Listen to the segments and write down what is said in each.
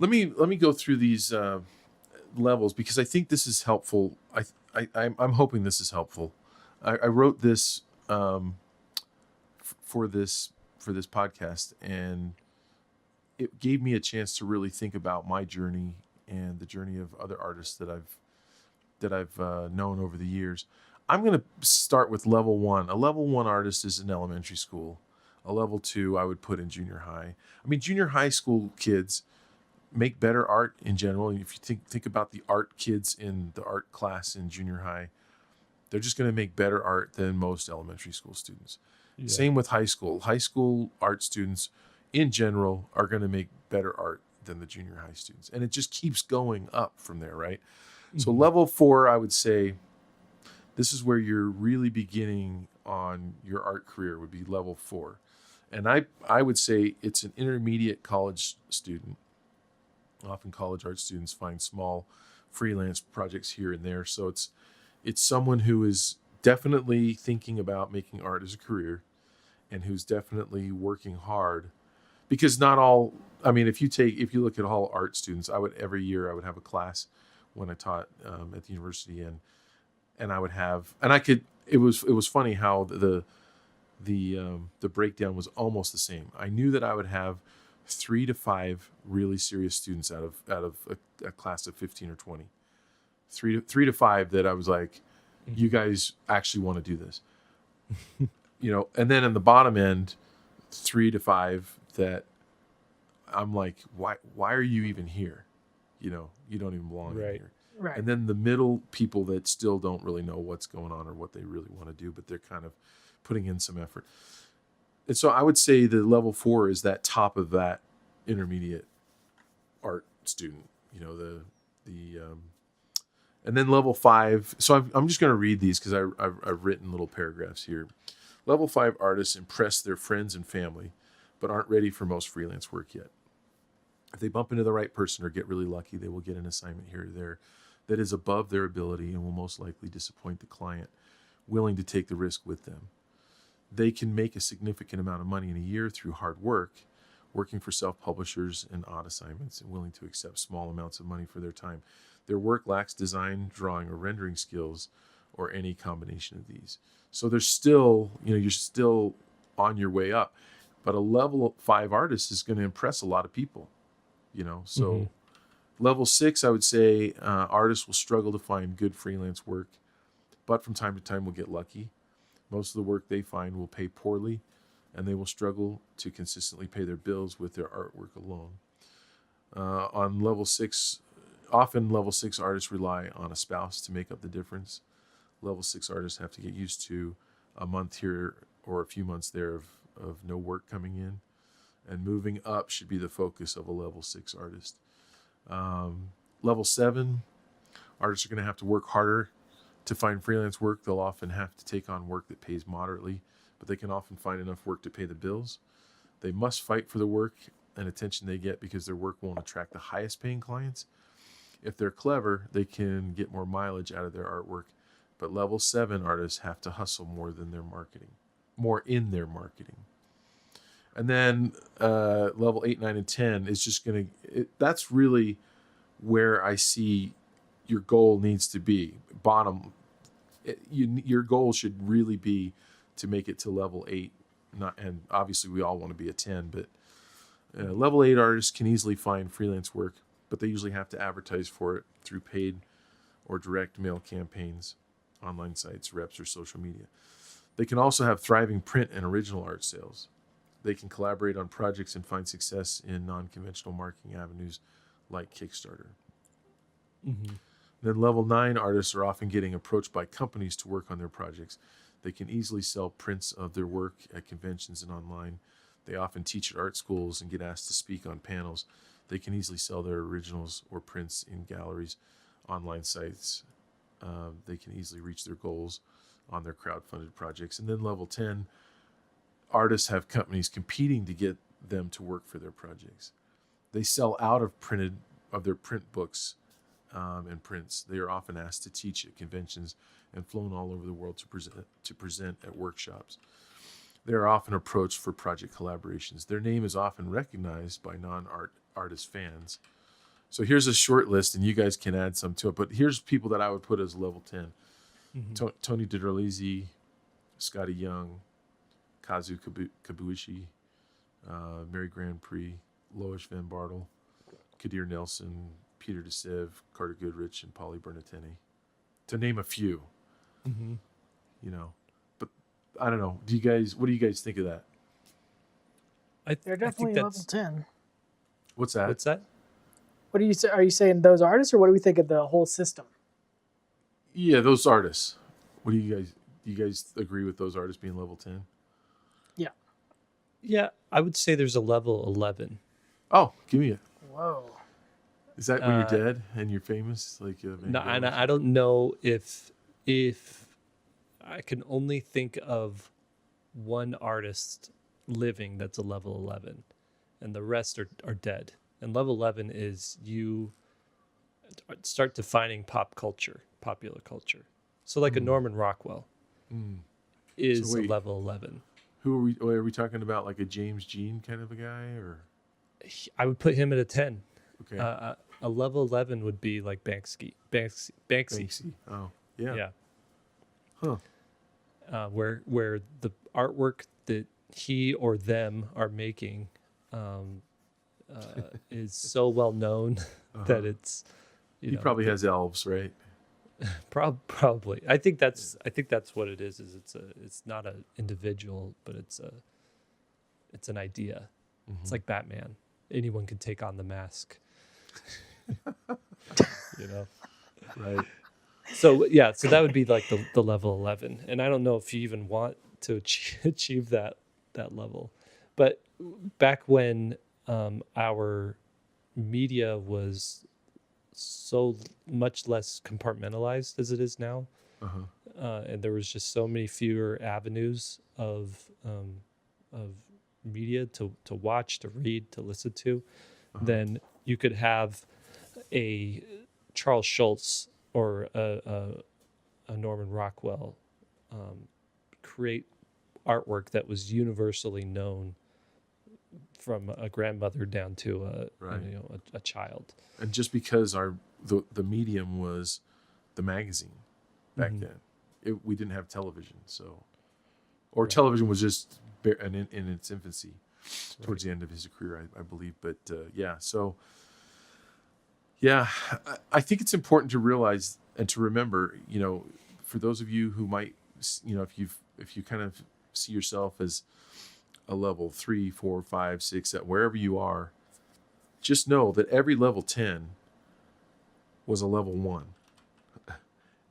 let me go through these levels because I think this is helpful. I'm hoping this is helpful. I wrote this for this podcast, and it gave me a chance to really think about my journey and the journey of other artists that I've known over the years. I'm going to start with level one. A level one artist is in elementary school. A level two I would put in junior high. I mean, junior high school kids make better art in general. If you think about the art kids in the art class in junior high, they're just going to make better art than most elementary school students. Yeah. Same with high school. High school art students in general are going to make better art than the junior high students. And it just keeps going up from there, right? So level four, I would say, this is where you're really beginning on your art career, would be level four. And I would say it's an intermediate college student. Often college art students find small freelance projects here and there. So it's someone who is definitely thinking about making art as a career and who's definitely working hard. Because not all, I mean, if you look at all art students, every year I would have a class when I taught at the university, and I would have, and I could, it was funny how the breakdown was almost the same. I knew that I would have 3 to 5 really serious students out of a class of 15 or 20. 3 to 5 that I was like, you guys actually want to do this. And then in the bottom end, 3 to 5 that I'm like, why are you even here? You don't even belong in here. Right. And then the middle people that still don't really know what's going on or what they really want to do, but they're kind of putting in some effort. And so I would say the level 4 is that top of that intermediate art student, and then level 5. So I'm just going to read these because I've written little paragraphs here. Level 5 artists impress their friends and family, but aren't ready for most freelance work yet. If they bump into the right person or get really lucky, they will get an assignment here or there that is above their ability and will most likely disappoint the client willing to take the risk with them. They can make a significant amount of money in a year through hard work, working for self-publishers and odd assignments, and willing to accept small amounts of money for their time. Their work lacks design, drawing, or rendering skills, or any combination of these. So there's still, you're still on your way up. But a level 5 artist is going to impress a lot of people, So level 6, I would say artists will struggle to find good freelance work, but from time to time will get lucky. Most of the work they find will pay poorly, and they will struggle to consistently pay their bills with their artwork alone. On level 6, often level 6 artists rely on a spouse to make up the difference. Level 6 artists have to get used to a month here or a few months there of no work coming in. And moving up should be the focus of a level 6 artist. Level 7, artists are going to have to work harder to find freelance work. They'll often have to take on work that pays moderately, but they can often find enough work to pay the bills. They must fight for the work and attention they get because their work won't attract the highest paying clients. If they're clever, they can get more mileage out of their artwork, but level 7 artists have to hustle more in their marketing. And then level 8, 9, and 10 is just that's really where I see your goal needs to be. Your goal should really be to make it to level 8. And obviously we all want to be a 10, but level 8 artists can easily find freelance work, but they usually have to advertise for it through paid or direct mail campaigns, online sites, reps, or social media. They can also have thriving print and original art sales. They can collaborate on projects and find success in non-conventional marketing avenues like Kickstarter. Then level 9 artists are often getting approached by companies to work on their projects. They can easily sell prints of their work at conventions and online. They often teach at art schools and get asked to speak on panels. They can easily sell their originals or prints in galleries, online sites. They can easily reach their goals on their crowdfunded projects. And then level 10, artists have companies competing to get them to work for their projects. They sell out of their print books and prints. They are often asked to teach at conventions and flown all over the world to present at workshops. They are often approached for project collaborations. Their name is often recognized by non-artist fans. So here's a short list, and you guys can add some to it. But here's people that I would put as level 10. Mm-hmm. Tony DeRolisi, Scotty Young, Kazu Kabuishi, Mary Grand Prix, Loish Van Bartle, Kadir Nelson, Peter DeSev, Carter Goodrich, and Polly Bernatini, to name a few. Mm-hmm. You know, but I don't know. What do you guys think of that? They're definitely level 10. What's that? What's that? What do you say? Are you saying those artists, or what do we think of the whole system? Yeah, those artists. What do you guys agree with those artists being level 10? Yeah. Yeah, I would say there's a level 11. Oh, give me it. Whoa. Is that when you're dead and you're famous? Like No, and I don't know if I can only think of one artist living that's a level 11, and the rest are dead. And level 11 is you start defining popular culture. So like a Norman Rockwell is a level 11. Who are we talking about? Like a James Jean kind of a guy, or I would put him at a 10. okay, A level 11 would be like Banksy. Oh, yeah. Yeah. Huh. Where the artwork that he or them are making is so well known that it's He probably has elves, right? Probably. I think that's what it is. It's not an individual, but it's an idea. Mm-hmm. It's like Batman. Anyone can take on the mask. Right. So yeah, so that would be like the level 11, and I don't know if you even want to achieve that level, but back when our media was so much less compartmentalized as it is now, and there was just so many fewer avenues of media to watch, to read, to listen to, then you could have a Charles Schultz or a Norman Rockwell create artwork that was universally known from a grandmother down to a child. And just because the medium was the magazine back then, we didn't have television, television was just in its infancy towards the end of his career, I believe. But I think it's important to realize and to remember, for those of you who might, if you kind of see yourself as a level 3, 4, 5, 6, wherever you are, just know that every level 10 was a level 1.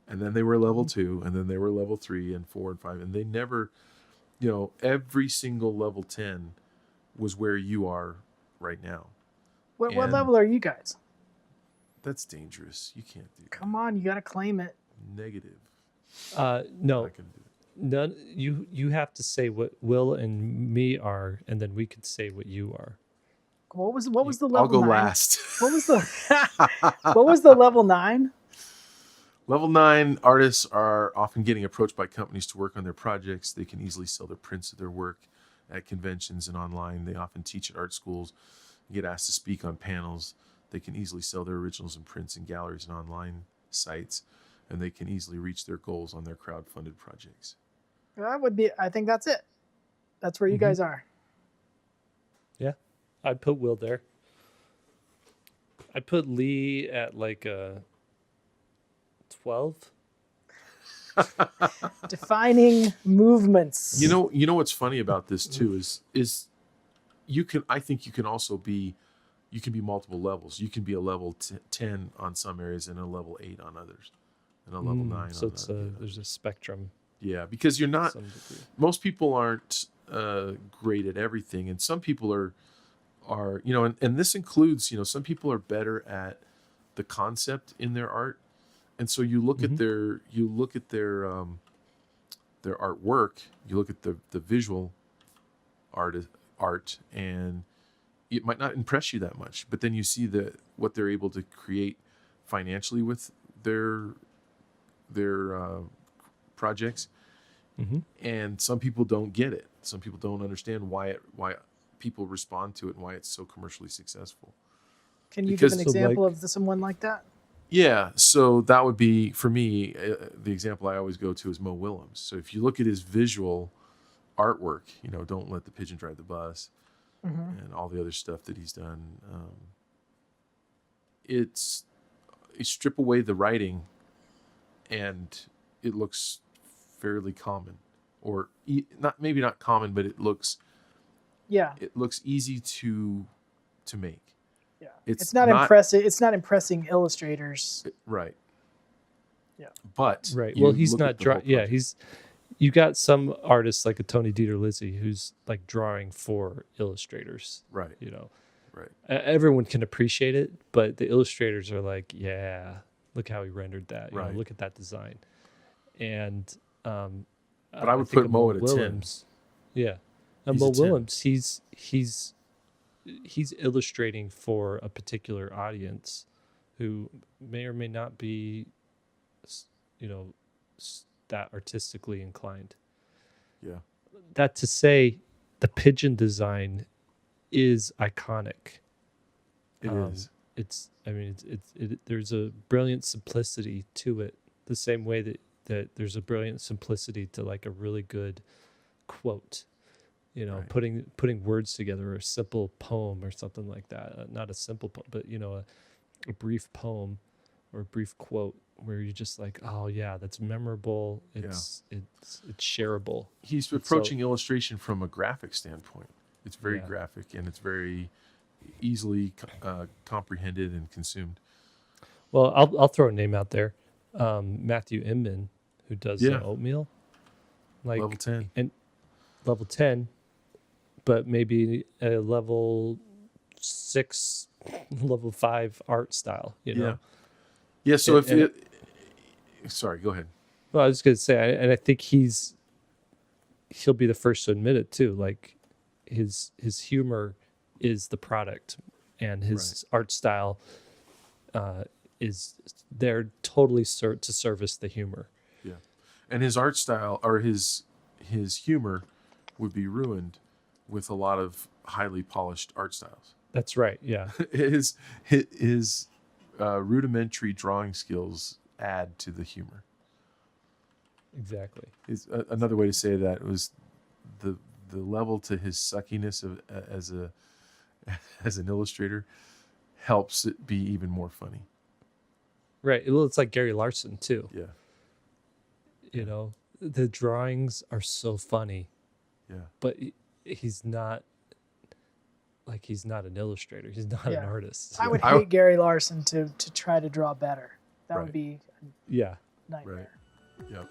And then they were level 2, and then they were level 3 and 4 and 5. And they never, every single level 10 was where you are right now. What level are you guys? That's dangerous. You can't do that. Come on, you got to claim it. Negative. No. I'm not gonna do it. None. You have to say what Will and me are, and then we could say what you are. What was the level? I'll go 9? last. What was the level 9? Level 9 artists are often getting approached by companies to work on their projects. They can easily sell their prints of their work at conventions and online. They often teach at art schools, get asked to speak on panels. They can easily sell their originals and prints in galleries and online sites, and they can easily reach their goals on their crowd-funded projects. I think that's it. That's where you guys are. Yeah, I'd put Will there. I'd put Lee at like a 12. Defining movements. You know what's funny about this too is I think you can also be, you can be multiple levels. You can be a level 10 on some areas and a level 8 on others, and a level 9. So there's a spectrum. Yeah, because you're not. Most people aren't great at everything, and some people are, and this includes, some people are better at the concept in their art, and so you look at their artwork, you look at the visual art, and it might not impress you that much, but then you see what they're able to create financially with their projects, and some people don't get it. Some people don't understand why people respond to it and why it's so commercially successful. Can you give Because- an So, example like- of someone like that? Yeah, so that would be for me. The example I always go to is Mo Willems. So if you look at his visual artwork, Don't Let the Pigeon Drive the Bus, and all the other stuff that he's done, you strip away the writing, and it looks fairly common, or maybe not common, but it looks Yeah. easy to make. Yeah. It's It's not impressive. It's not impressing illustrators. Right. Yeah. But Right. you Well, he's look at not the whole drawing. Yeah, project. you got some artists like a Tony Dieter-Lizzy who's like drawing for illustrators. Right. Right. Everyone can appreciate it, but the illustrators are like, yeah, look how he rendered that. Right. Look at that design. And But I would think put of Mo at a 10. Willems. Yeah, and He's a Mo 10. Willems, he's illustrating for a particular audience who may or may not be, that artistically inclined. Yeah. That to say, the pigeon design is iconic. It is. There's a brilliant simplicity to it, the same way that there's a brilliant simplicity to like a really good quote, Right. putting words together, or a simple poem or something like that. Not a simple poem, but a brief poem or a brief quote where you're just like, oh yeah, that's memorable. It's shareable. He's approaching illustration from a graphic standpoint. It's very Yeah. graphic, and it's very easily comprehended and consumed. Well, I'll throw a name out there, Matthew Inman, who does Yeah. Oatmeal, like Level 10. and level 10, but maybe a level 6, level 5 art style. Yeah. Yeah. So sorry, go ahead. Well, I was going to say, and I think he'll be the first to admit it too. Like his humor is the product, and his art style is there totally to service the humor. Yeah. And his art style, or his humor, would be ruined with a lot of highly polished art styles. That's right. Yeah. his rudimentary drawing skills add to the humor. Exactly. Another way to say that was the level to his suckiness as an illustrator helps it be even more funny. Right. Well, it's like Gary Larson too. Yeah. The drawings are so funny, Yeah. but he's not an illustrator. He's not an Yeah. artist. I would hate Gary Larson to try to draw better. That Right. would be Yeah. a nightmare. Yep.